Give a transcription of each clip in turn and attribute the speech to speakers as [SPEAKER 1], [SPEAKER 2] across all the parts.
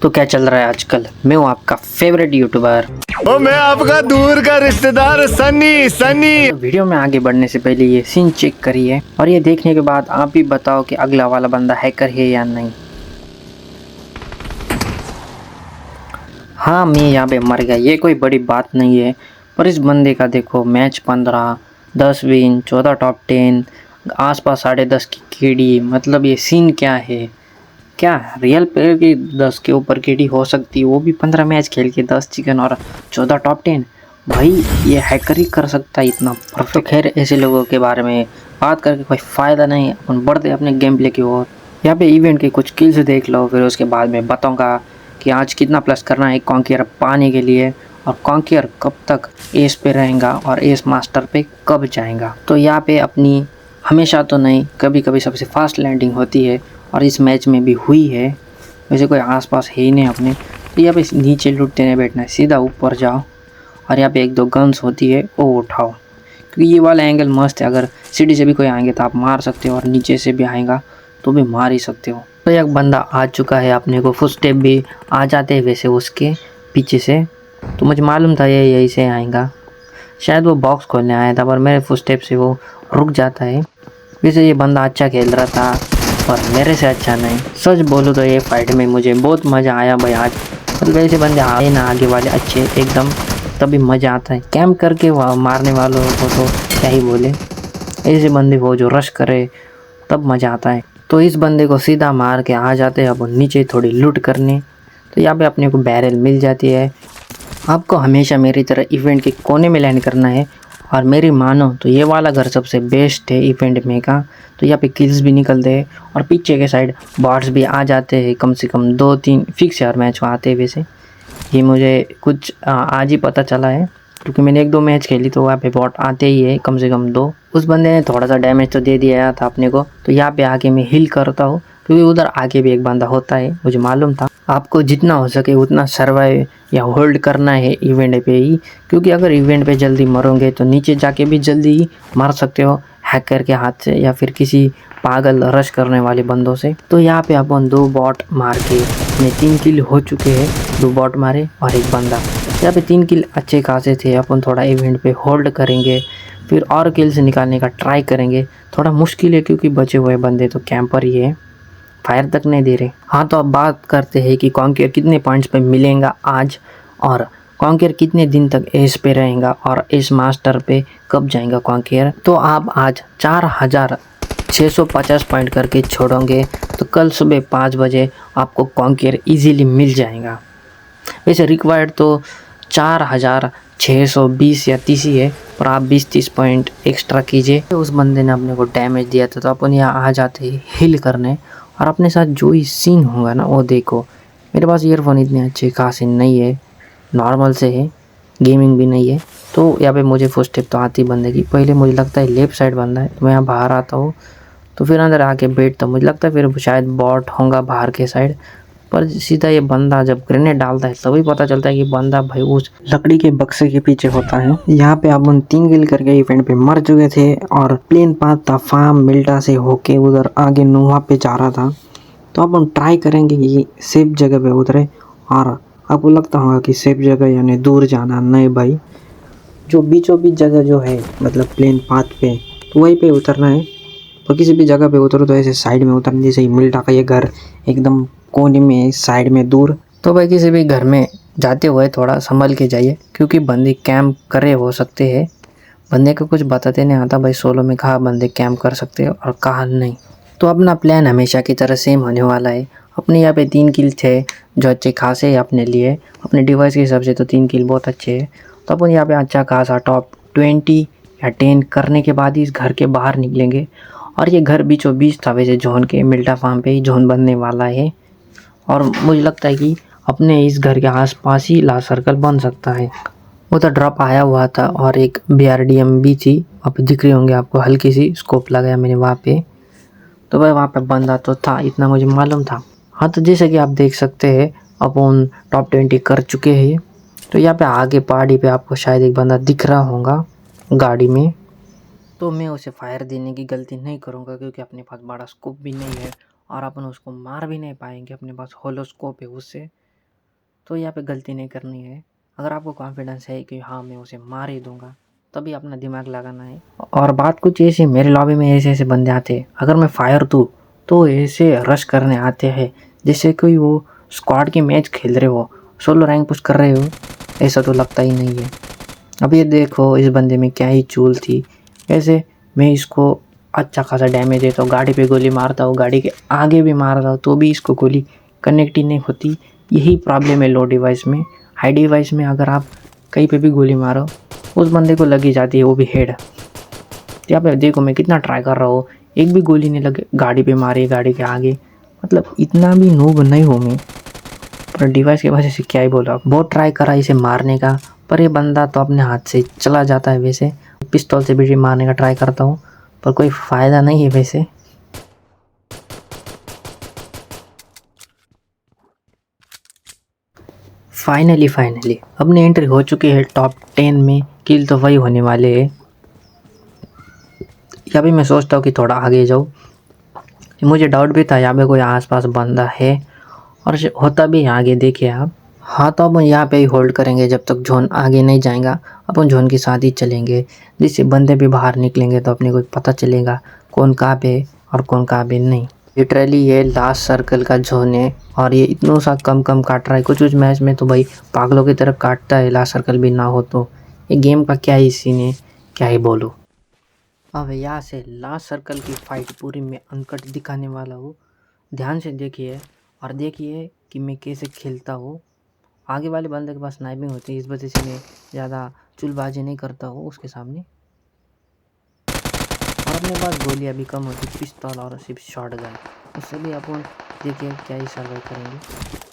[SPEAKER 1] तो क्या चल रहा है आजकल। मैं हूँ आपका फेवरेट यूट्यूबर।
[SPEAKER 2] ओ मैं आपका दूर का रिश्तेदार सनी सनी।
[SPEAKER 1] तो वीडियो में आगे बढ़ने से पहले ये सीन चेक करिए और ये देखने के बाद आप भी बताओ कि अगला वाला बंदा हैकर है या नहीं। हाँ, मैं यहाँ पे मर गया, ये कोई बड़ी बात नहीं है। पर इस बंदे का देखो, मैच 15, 10 विन, 14 टॉप 10, आसपास 10.5 की केडी। मतलब ये सीन क्या है। क्या रियल प्लेयर की 10 के ऊपर केडी हो सकती है, वो भी 15 मैच खेल के 10 चिकन और 14 टॉप 10। भाई ये हैकर ही कर सकता है इतना परफेक्ट। तो खैर ऐसे लोगों के बारे में बात करके कोई फ़ायदा नहीं। अपन बढ़ते अपने गेम प्ले की ओर। यहाँ पे इवेंट के कुछ किल्स देख लो, फिर उसके बाद मैं बताऊँगा कि आज कितना प्लस करना है कॉन्कियर पाने के लिए, और कॉन्कियर कब तक एस पे रहेगा और एस मास्टर पे कब जाएगा। तो यहाँ पे अपनी हमेशा तो नहीं, कभी कभी सबसे फास्ट लैंडिंग होती है और इस मैच में भी हुई है। वैसे कोई आसपास है ही नहीं अपने, तो यहाँ पे नीचे लूटते नहीं बैठना है, सीधा ऊपर जाओ और यहाँ पे 1-2 गन्स होती है वो उठाओ, क्योंकि ये वाला एंगल मस्त है। अगर सिटी से भी कोई आएंगे तो आप मार सकते हो और नीचे से भी आएगा तो भी मार ही सकते हो। तो एक बंदा आ चुका है, अपने को फुट स्टेप भी आ जाते हैं वैसे उसके पीछे से, तो मुझे मालूम था ये यहीं से आएगा। शायद वो बॉक्स खोलने आया था पर मेरे फुट स्टेप से वो रुक जाता है। वैसे ये बंदा अच्छा खेल रहा था पर मेरे से अच्छा नहीं। सच बोलूँ तो ये फाइट में मुझे बहुत मज़ा आया भाई आज। मतलब वैसे बंदे आए ना आगे वाले अच्छे एकदम, तभी मज़ा आता है। कैंप करके मारने वालों को तो क्या ही बोले, ऐसे बंदे वो जो रश करे तब मज़ा आता है। तो इस बंदे को सीधा मार के आ जाते हैं अब नीचे थोड़ी लूट करने। तो यहाँ पे अपने को बैरल मिल जाती है। आपको हमेशा मेरी तरह इवेंट के कोने में लैंड करना है, और मेरी मानो तो ये वाला घर सबसे बेस्ट है इवेंट में का। तो यहाँ पे किल्स भी निकलते हैं और पीछे के साइड बॉट्स भी आ जाते हैं, कम से कम 2-3 फिक्स यार मैच आते हैं। वैसे ये मुझे कुछ आज ही पता चला है, क्योंकि मैंने 1-2 मैच खेली तो वहाँ पे बॉट आते ही है कम से कम 2। उस बंदे ने थोड़ा सा डैमेज तो दे दिया था अपने को, तो यहाँ पे आके मैं हिल करता हूँ, क्योंकि उधर आगे भी एक बंदा होता है मुझे मालूम था। आपको जितना हो सके उतना सर्वाइव या होल्ड करना है इवेंट पे ही, क्योंकि अगर इवेंट पे जल्दी मरोगे तो नीचे जाके भी जल्दी ही मार सकते हो हैकर के हाथ से या फिर किसी पागल रश करने वाले बंदों से। तो यहाँ पे अपन 2 बॉट मार के अपने 3 किल हो चुके हैं। 2 बॉट मारे और एक बंदा, यहाँ पे 3 किल अच्छे खासे थे। अपन थोड़ा इवेंट पे होल्ड करेंगे, फिर और किल्स निकालने का ट्राई करेंगे। थोड़ा मुश्किल है क्योंकि बचे हुए बंदे तो कैंपर ही है, फायर तक नहीं दे रहे। हाँ, तो अब बात करते हैं कि कॉन्कियर कितने पॉइंट्स पे मिलेगा आज, और कॉन्कियर कितने दिन तक एस पे रहेगा और एस मास्टर पे कब जाएगा कॉन्कियर। तो आप आज 4650 पॉइंट करके छोड़ोगे तो कल सुबह 5 बजे आपको कॉन्कियर इजीली मिल जाएगा। वैसे रिक्वायर्ड तो 4620 या 30 ही है, पर आप 20-30 पॉइंट एक्स्ट्रा कीजिए। उस बंदे ने अपने को डैमेज दिया था तो अपन यहाँ आ जाते हैं हिल करने, और अपने साथ जो ही सीन होगा ना वो देखो। मेरे पास ईयरफोन इतने अच्छे खासे नहीं है, नॉर्मल से है, गेमिंग भी नहीं है। तो यहाँ पे मुझे फर्स्ट स्टेप तो आती बंदे की। पहले मुझे लगता है लेफ्ट साइड बंदा है, तो मैं यहाँ बाहर आता हूँ, तो फिर अंदर आके बैठता हूँ। मुझे लगता है फिर शायद बॉट होगा बाहर के साइड, पर सीधा ये बंदा जब ग्रेनेड डालता है तभी पता चलता है कि बंदा भाई उस लकड़ी के बक्से के पीछे होता है। यहाँ पे अपन 3 किल करके इवेंट पे मर चुके थे, और प्लेन पाथ था फार्म मिल्टा से होके उधर आगे नुहा पे जा रहा था। तो अपन ट्राई करेंगे कि सेफ जगह पे उतरे, और आपको लगता होगा कि सेफ जगह यानी दूर जाना, नहीं भाई, जो बीचों बीच जगह जो है मतलब प्लेन पाथ पे, तो वहीं पे उतरना है। और किसी भी जगह पे उतरो तो ऐसे साइड में उतरना, जैसे ही मिल्टा का ये घर एकदम कोने में साइड में दूर। तो भाई किसी भी घर में जाते हुए थोड़ा संभल के जाइए, क्योंकि बंदे कैंप करे हो सकते हैं। बंदे को कुछ बताते नहीं आता भाई, सोलो में कहाँ बंदे कैंप कर सकते हैं और कहाँ नहीं। तो अपना प्लान हमेशा की तरह सेम होने वाला है। अपने यहाँ पे 3 किल थे जो अच्छे खासे है अपने लिए, अपने डिवाइस के हिसाब से तो 3 किल बहुत अच्छे हैं। तो अपन यहाँ पे अच्छा खासा टॉप 20 या 10 करने के बाद ही इस घर के बाहर निकलेंगे। और ये घर बीचों बीच था वैसे जोन के, मिल्टा फार्म पे ही जोन बनने वाला है, और मुझे लगता है कि अपने इस घर के आसपास ही लास्ट सर्कल बन सकता है। वो तो ड्रॉप आया हुआ था और एक BRDM भी थी, वहाँ पे दिख रही होंगे आपको, हल्की सी स्कोप लगाया मैंने वहाँ पे। तो भाई वहाँ पे बंदा तो था, इतना मुझे मालूम था। हाँ, तो जैसे कि आप देख सकते हैं अपन टॉप 20 कर चुके हैं। तो यहाँ पे आगे पहाड़ी पे आपको शायद एक बंदा दिख रहा होगा गाड़ी में, तो मैं उसे फायर देने की गलती नहीं करूँगा, क्योंकि अपने पास बड़ा स्कोप भी नहीं है और अपन उसको मार भी नहीं पाएंगे। अपने पास होलो स्कोप है उससे, तो यहाँ पे गलती नहीं करनी है। अगर आपको कॉन्फिडेंस है कि हाँ मैं उसे मार ही दूंगा, तभी अपना दिमाग लगाना है। और बात कुछ ऐसी, मेरे लॉबी में ऐसे ऐसे बंदे आते हैं, अगर मैं फायर दूँ तो ऐसे रश करने आते हैं जैसे कोई वो स्क्वाड के मैच खेल रहे हो, सोलो रैंक पुश कर रहे हो, ऐसा तो लगता ही नहीं है। अब ये देखो इस बंदे में क्या ही चूल थी। ऐसे मैं इसको अच्छा खासा डैमेज है तो गाड़ी पे गोली मारता हूँ, गाड़ी के आगे भी मार रहा हूँ तो भी इसको गोली कनेक्ट ही नहीं होती। यही प्रॉब्लम है लो डिवाइस में। हाई डिवाइस में अगर आप कहीं पे भी गोली मारो उस बंदे को लगी जाती है, वो भी हेड। यहाँ पे देखो मैं कितना ट्राई कर रहा हूँ, एक भी गोली नहीं लगे, गाड़ी पे मारी, गाड़ी के आगे। मतलब इतना भी नूब नहीं हूँ मैं, पर डिवाइस की वजह से क्या ही बोला। बहुत ट्राई करा इसे मारने का, पर ये बंदा तो अपने हाथ से चला जाता है। वैसे पिस्तौल से भी मारने का ट्राई करता हूँ पर कोई फ़ायदा नहीं है वैसे। फाइनली अपनी एंट्री हो चुकी है टॉप 10 में। किल तो वही होने वाले हैं। या भी मैं सोचता हूँ कि थोड़ा आगे जाऊँ। मुझे डाउट भी था यहाँ पे कोई आसपास बंदा है, और होता भी है आगे, देखिए आप। हाँ तो अपन यहाँ पे ही होल्ड करेंगे जब तक जोन आगे नहीं जाएगा। अपन जोन के साथ ही चलेंगे, जिससे बंदे भी बाहर निकलेंगे तो अपने को पता चलेगा कौन कहाँ पे और कौन कहाँ पे नहीं। लिटरली ये लास्ट सर्कल का जोन है और ये इतना सा कम काट रहा है। कुछ मैच में तो भाई पागलों की तरफ काटता है, लास्ट सर्कल भी ना हो तो। ये गेम का क्या ही सीन है, क्या ही बोलूँ। अब यहाँ से लास्ट सर्कल की फाइट पूरी मैं अनकट दिखाने वाला हूँ। ध्यान से देखिए और देखिए कि मैं कैसे खेलता हूँ। आगे वाले बंदे के पास स्नाइपिंग होती है, इस वजह से मैं ज़्यादा चुलबाजी नहीं करता हूँ उसके सामने। और अपने पास गोलियाँ भी कम होती, पिस्तौल और सिर्फ शॉट गन। उससे भी अपन देखिए क्या ही सर्वाइव करेंगे।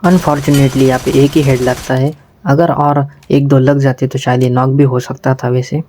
[SPEAKER 1] अनफॉर्चुनेटली यहाँ पे एक ही हेड लगता है। अगर और एक दो लग जाते तो शायद ये नॉक भी हो सकता था वैसे।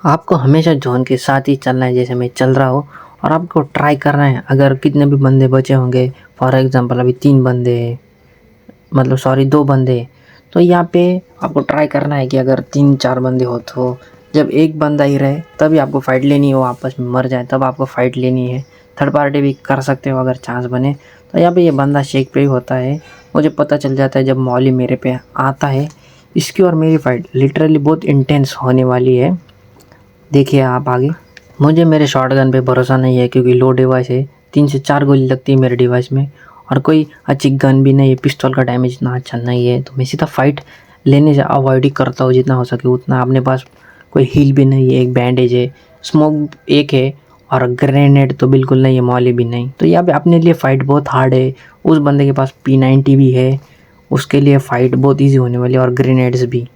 [SPEAKER 1] आपको हमेशा जोन के साथ ही चलना है जैसे मैं चल रहा हूँ, और आपको ट्राई करना है अगर कितने भी बंदे बचे होंगे। फॉर एग्जांपल अभी 3 बंदे, मतलब सॉरी 2 बंदे, तो यहाँ पे आपको ट्राई करना है कि अगर 3-4 बंदे हो तो जब एक बंदा ही रहे तभी आपको फ़ाइट लेनी हो, आपस में मर जाए तब आपको फ़ाइट लेनी है। थर्ड पार्टी भी कर सकते हो अगर चांस बने। तो यहाँ पे ये बंदा शेक पे ही होता है। मुझे पता चल जाता है जब मौली मेरे पे आता है। इसकी और मेरी फ़ाइट लिटरली बहुत इंटेंस होने वाली है, देखिए आप आगे। मुझे मेरे शॉटगन पे भरोसा नहीं है क्योंकि लो डिवाइस है, 3 से 4 गोली लगती है मेरे डिवाइस में, और कोई अच्छी गन भी नहीं है, पिस्तौल का डैमेज इतना अच्छा नहीं है। तो मैं सीधा फाइट लेने से अवॉइड ही करता हूँ जितना हो सके उतना। अपने पास कोई हील भी नहीं है, एक बैंडेज है, स्मोक एक है, और ग्रेनेड तो बिल्कुल नहीं है, मौली भी नहीं। तो यहाँ पे अपने लिए फ़ाइट बहुत हार्ड है। उस बंदे के पास P90 भी है, उसके लिए फ़ाइट बहुत ईजी होने वाली है, और ग्रेनेड्स भी।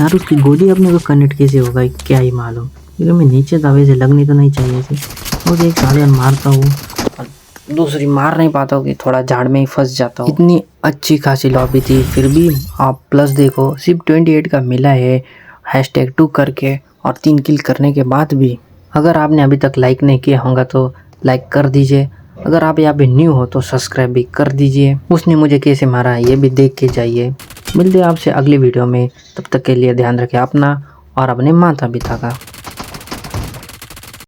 [SPEAKER 1] यार उसकी गोली अपने को कनेक्ट कैसे होगा, क्या ही मालूम। क्योंकि मैं नीचे दबे से लगनी तो नहीं चाहिए थी। और एक साले मारता हूँ और दूसरी मार नहीं पाता हूँ कि थोड़ा झाड़ में ही फंस जाता हूँ। इतनी अच्छी खासी लॉबी थी, फिर भी आप प्लस देखो सिर्फ 28 का मिला है #2 करके, और 3 किल करने के बाद भी। अगर आपने अभी तक लाइक नहीं किया होगा तो लाइक कर दीजिए। अगर आप यहाँ पे न्यू हो तो सब्सक्राइब भी कर दीजिए। उसने मुझे कैसे मारा है ये भी देख के जाइए। मिलते हैं आपसे अगली वीडियो में, तब तक के लिए ध्यान रखें अपना और अपने माता पिता का।